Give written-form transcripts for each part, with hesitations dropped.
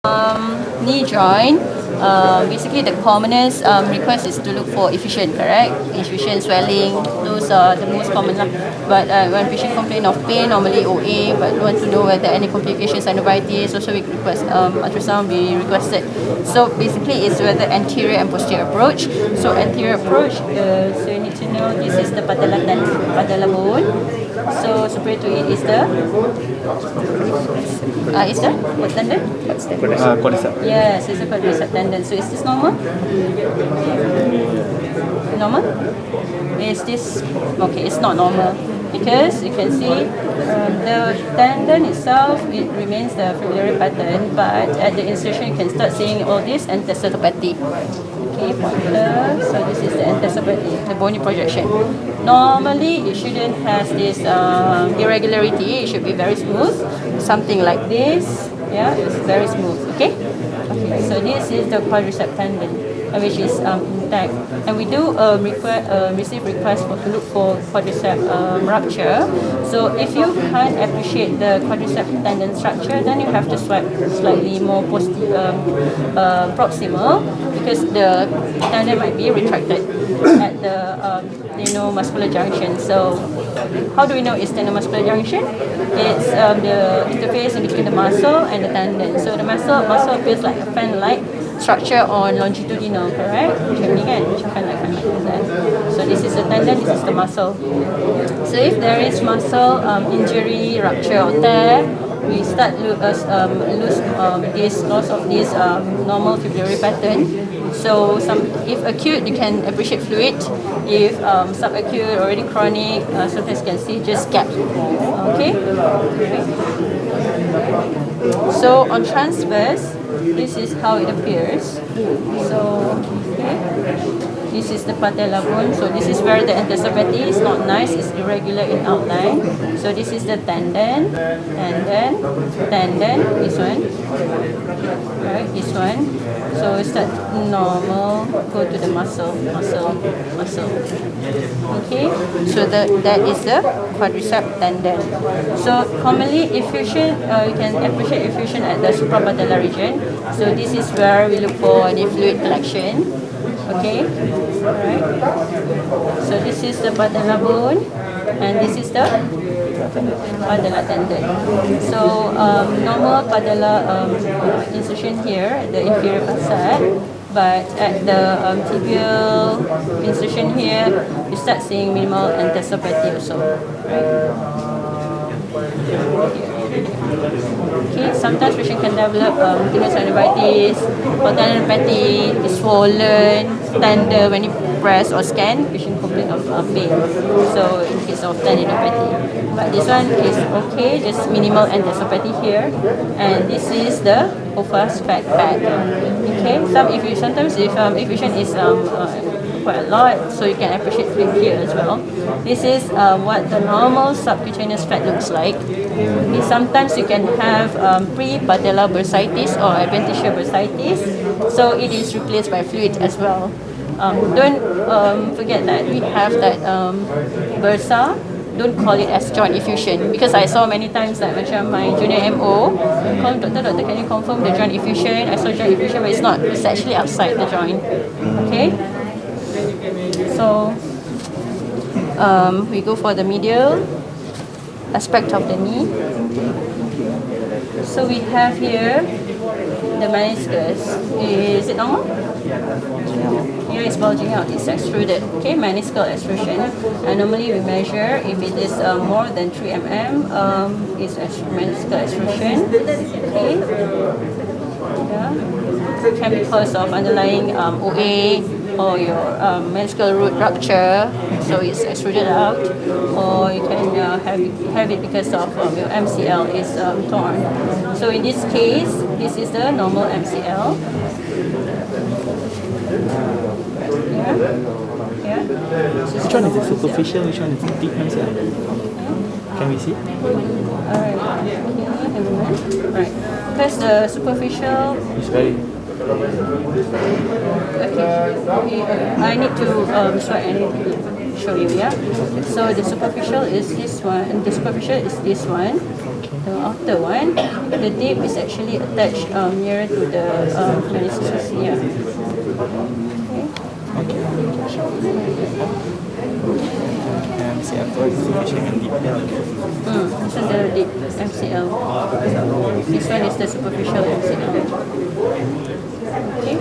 Knee joint, basically the commonest request is to look for efficient, correct? Efficient swelling, those are the most common lah. But when patient complain of pain, normally OA, but want to know whether any complications, synovitis, also we request ultrasound be requested. So basically it's whether anterior and posterior approach. So anterior approach, so you need to know this is the patella bone. So superior to it is the what tendon? Quadricep. Yes, it's a quadricep tendon. So is this normal? Normal? Is this okay? It's not normal because you can see the tendon itself, it remains the fibrillary pattern, but at the insertion you can start seeing all this antecedopathy. Okay, pointer. So this is the antecedopathy, the bony projection. Normally it shouldn't have this irregularity. It should be very smooth, something like this. Yeah, it's very smooth. Okay. Okay. So this is the quadricep tendon, which is intact, and we do receive requests to look for quadricep rupture. So if you can't appreciate the quadricep tendon structure, then you have to swipe slightly more proximal, because the tendon might be retracted at the muscular junction. So how do we know it's tenomuscular junction? It's the interface in between the muscle and the tendon. So the muscle appears like a fan-like structure on longitudinal, correct? Macam ni kan, macam fan-like. So this is the tendon, this is the muscle. So if there is muscle injury, rupture or tear, we start lose this loss of this normal fibrillary pattern. So if acute, you can appreciate fluid. If subacute, already chronic, sometimes you can see just gap. Okay. So on transverse, this is how it appears. So okay. This is the patella bone. So this is where the antecedopathy is not nice, it's irregular in outline. So this is the tendon, this one, right? This one. So we start normal, go to the muscle. Okay. So that is the quadricep tendon. So commonly effusion, you can appreciate effusion at the suprapatellar region. So this is where we look for the fluid collection. Okay, alright. So this is the patella bone, and this is the patella tendon. So normal patella insertion here, the inferior facet, but at the tibial insertion here, you start seeing minimal antecedopathy also, right? Okay, sometimes patient can develop synovitis or tendinopathy, is swollen, tender when you press or scan, patient complain of pain. So in case of tendinopathy, but this one is okay, just minimal antecedopathy here, and this is the Hoffa's fat pad. Okay, sometimes if effusion is quite a lot, so you can appreciate fluid here as well. This is what the normal subcutaneous fat looks like. Okay, sometimes you can have pre-patellar bursitis or adventitious bursitis, so it is replaced by fluid as well. Don't forget that we have that bursa. Don't call it as joint effusion, because I saw many times that macam my junior MO call doctor, can you confirm the joint effusion? I saw joint effusion, but it's not. It's actually outside the joint. Okay. So we go for the medial aspect of the knee. So we have here the meniscus. Is it normal? Here it's bulging out, it's extruded. Okay, meniscal extrusion. And normally we measure if it is more than 3 mm, it's meniscal extrusion. Okay. Yeah. Can be because of underlying OA or your meniscal root rupture, so it's extruded out, or you can have it because of your MCL is torn. So in this case, this is the normal MCL. Yeah. Yeah. Which one is it superficial? Which one is it deep MCL? Can we see? Alright. Right. Because the superficial It's very. Okay. I need to swipe and show you. Yeah. So the superficial is this one, and the superficial is this one. Okay. the outer one. The dip is actually attached nearer to the meniscus. Yeah. Okay. MCL superficial and deep. This is the deep MCL. This one is the superficial MCL. Okay.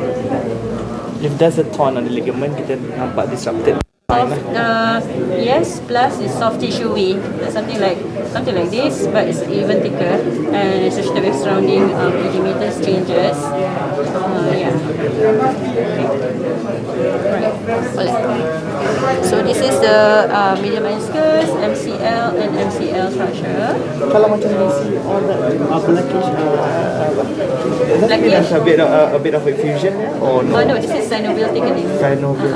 If there's a torn on the ligament, kita nampak disrupted. Yes, plus it's soft tissuey, something like this, but it's even thicker, and especially with surrounding millimeters changes. Yeah. Okay. Right. Boleh. So this is the medial meniscus, MCL, and MCL structure. Kalau macam this, all the blackish, Blackish. a bit of effusion or no? Oh no, this is synovial thickening. Synovial.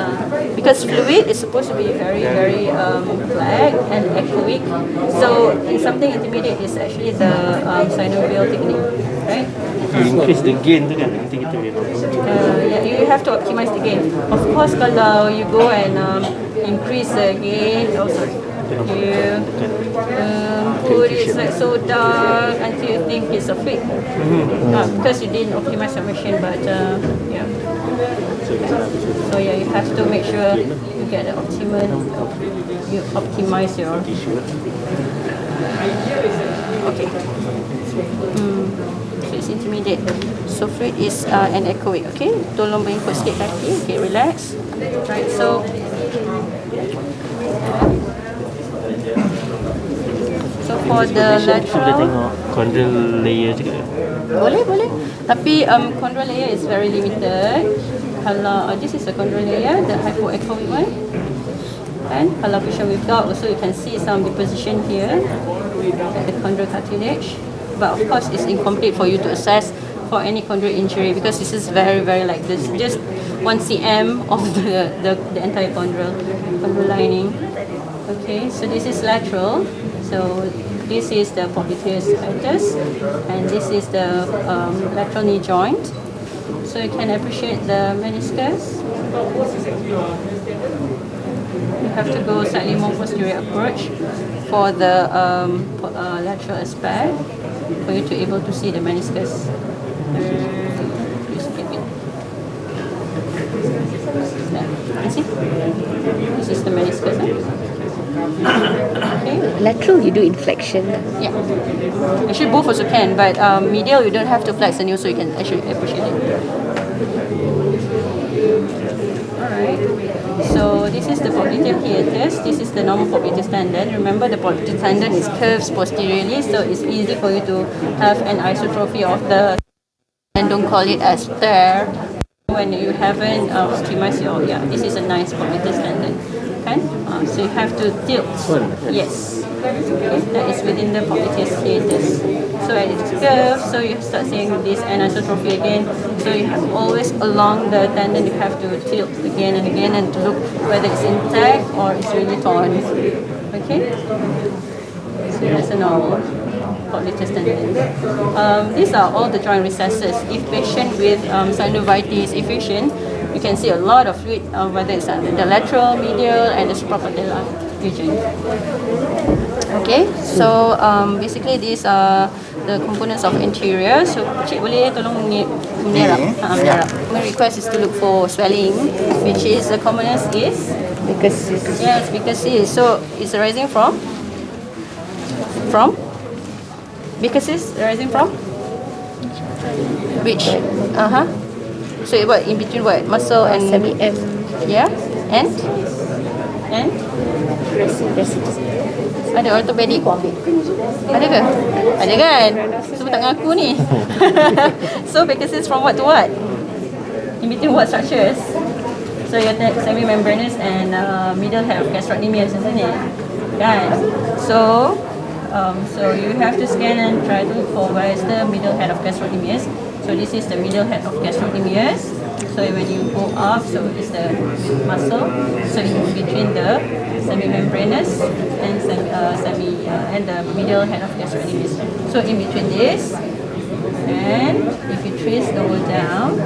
Because fluid is supposed to be very flat and echoic. So something intermediate is actually the synovial thickening, right? Increase the gain tu kan, nanti kita boleh tahu. Yeah, you have to optimize the gain. Of course, kalau you go and increase the gain, you put it like so dark until you think it's a fake. Because you didn't optimize the machine, but yeah. So yeah, you have to make sure you get the optimum. You optimize your. Okay. So it's intermediate. So fluid is an echoic. Okay. Tolong bengkok sikit kaki. Okay, relax. Right. So. So for the Boleh lateral. tengok chondral layer juga. Boleh. Tapi chondral layer is very limited. Kalau this is the chondral layer, the hypoechoic one. And kalau patient without, also you can see some deposition here at the chondral cartilage. But of course, it's incomplete for you to assess for any chondral injury because this is very like this, just 1 cm of the entire chondral lining. Okay, so this is lateral. So this is the popliteus hiatus, and this is the lateral knee joint. So you can appreciate the meniscus. You have to go slightly more posterior approach for the lateral aspect for you to able to see the meniscus. Please keep it. You see? This is the meniscus. Okay. Lateral, you do inflection. Yeah. Actually, both also can, but medial you don't have to flex the nail, so you can actually appreciate it. Alright. So this is the popliteal hiatus. This is the normal popliteal tendon. Remember, the popliteal tendon is curved posteriorly, so it's easy for you to have an isotrophy of the. And don't call it as tear when you haven't optimized your. Yeah, this is a nice popliteal tendon. Okay? So you have to tilt. Yes. Okay, that is within the popliteal hiatus. So it's curved, so you start seeing this anisotrophy again. So you have always along the tendon, you have to tilt again and again and to look whether it's intact or it's really torn. Okay? So that's a normal popliteal tendon. These are all the joint recesses. If patient with synovitis effusion, you can see a lot of fluid, whether it's under the lateral, medial, and the suprapatellar region. Okay, so basically these are the components of anterior. So cik boleh tolong menyerap. Menyerap. My request is to look for swelling, which is the commonest is Because yes, because it is. So it's arising from because it's arising from which So what in between what muscle and semi-M. yeah and ada orthopedic ada ke? Ada kan? Sebab tak ngaku ni. So because it's from what to what? In between what structures? So your semi-membranous and middle head of gastrocnemius, isn't it? Kan? So you have to scan and try to look for where is the middle head of gastrocnemius. So this is the middle head of gastrocnemius. So when you go up, so it's the muscle. So in between the semi-membranous and and the middle head of gastrocnemius. So in between this, and if you trace the whole down,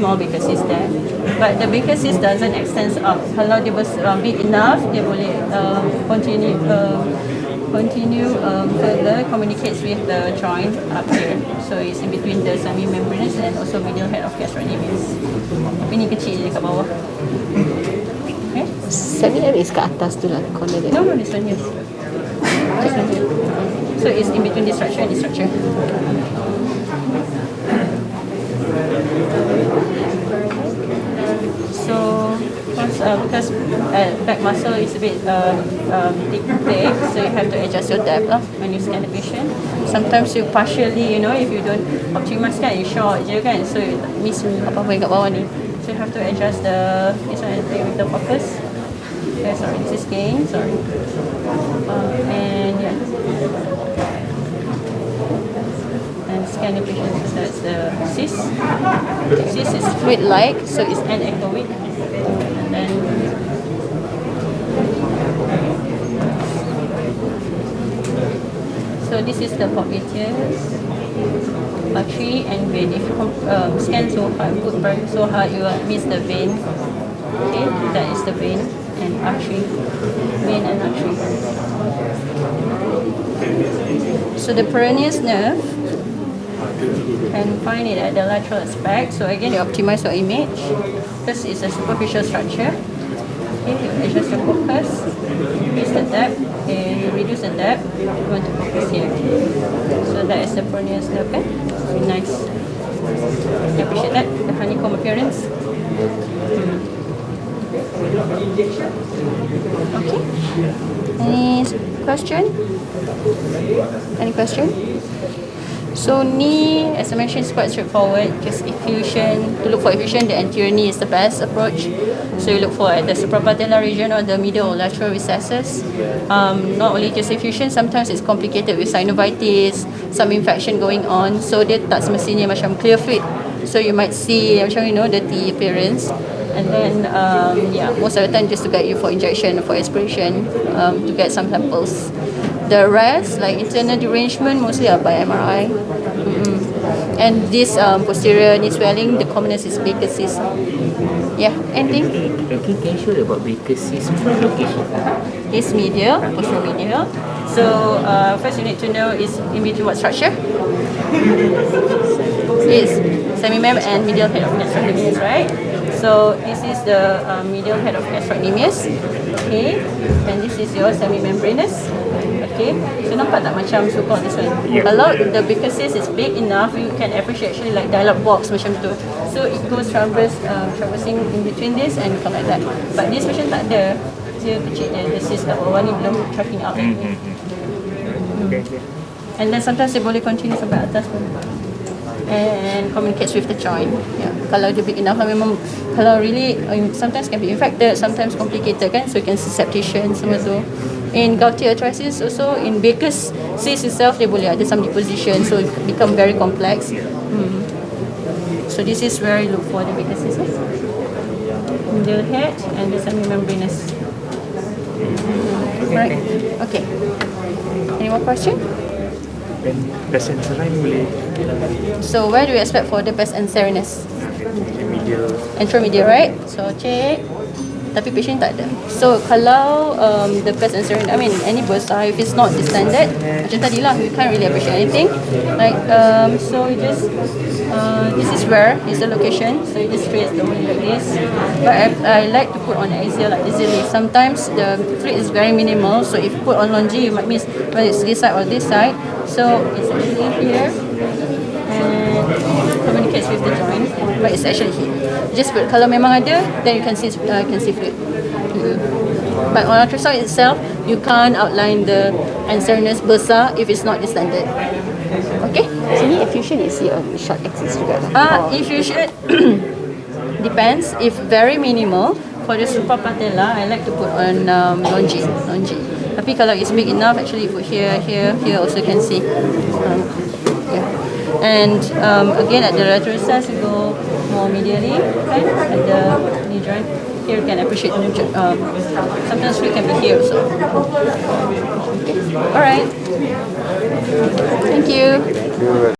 small bigger cyst there. But the bigger cyst doesn't extend up. Kalau dia big enough, dia boleh continue further, communicates with the joint up here. So it's in between the semi-membranous and also medial head of gastrocnemius. Tapi ni kecil je kat bawah. Okay? Semi-M is kat atas tu lah, corner dia. No, this one, yes. This one here. So it's in between this structure and this structure. So because back muscle is a bit thick, so you have to adjust your depth when you scan the patient. Sometimes you partially, if you don't optimize kan, you short je kan, so you miss apa-apa yang kat bawah ni. So you have to adjust this one with the focus. Okay, sorry, this is gain, sorry. And yeah. And scan the patient, so that's the cyst. Cyst is fluid-like, so it's anechoic. And then so this is the popliteus, artery and vein. If you scan so hard, put pressure so hard, you will miss the vein. Okay, that is the vein and artery, vein and artery. So the peroneus nerve, and find it at the lateral aspect. So again, you optimize your image. This is a superficial structure. Okay, you adjust your focus, increase the depth, and you reduce the depth. You want to focus here. So that is the peroneus nerve. Okay, very nice. You appreciate that, the honeycomb appearance. Okay. Any question? Any question? So knee, as I mentioned, is quite straightforward. Just effusion. To look for effusion, the anterior knee is the best approach. So you look for the suprapatellar region or the medial or lateral recesses. Not only just effusion, sometimes it's complicated with synovitis, some infection going on. So dia tak semestinya macam clear fluid. So you might see macam dirty appearance. And then most of the time just to guide you for injection, for aspiration, to get some samples. The rest, like internal derangement, mostly are by MRI. And this posterior knee swelling, the commonest is Baker cyst. Yeah, anything? Okay, can you show about Baker cyst location? It's medial, posterior medial. So first you need to know is in between what structure? It's semi-mem and medial head of gastrocnemius, right? So this is the medial head of gastrocnemius. Okay, and this is your semi-membranous. Okay, so nampak tak macam so-called this one? Kalau the Baker cyst is big enough, you can appreciate actually like dialogue box macam tu. So it goes traversing in between this and come like that. But this macam tak ada. Dia kecil je, the cyst kat bawah ni belum tracking out. And then sometimes dia boleh continue sampai atas pun. And communicates with the joint. Yeah. Kalau dia big enough, memang kalau really sometimes can be infected, sometimes complicated kan, so you can see septation semua tu. In gouty arthritis also, in Baker's cyst itself, dia boleh ada some deposition, so it become very complex. So this is where you look for the Baker's cyst. Medial head and the semi-membranous. Right. Okay. Any more question? Best and saline boleh So where do you expect for the best answeriness? medial. Anteromedial, right? So check. Tapi patient tak ada. So kalau the best answering, I mean any bursa, if it's not the standard, macam tadi lah, you can't really appreciate anything. Like so you just this is where is the location. So you just trace the one like this. But I like to put on axial like easily. Sometimes the fluid is very minimal, so if you put on longi, you might miss whether it's this side or this side. So it's actually here and communicates with the joint, but it's actually here. Just put, kalau memang ada, then you can see fluid. But on ultrasound itself, you can't outline the answerness bursa if it's not the standard. Okay? Sini effusion is on short axis juga lah. Effusion depends. If very minimal, for the suprapatella, I like to put on longi. Tapi kalau it's big enough, actually you put here also can see. And again at the lateral recess, you go more medially, right? At the knee joint. Here you can appreciate sometimes we can be here also. Okay. Alright. Thank you.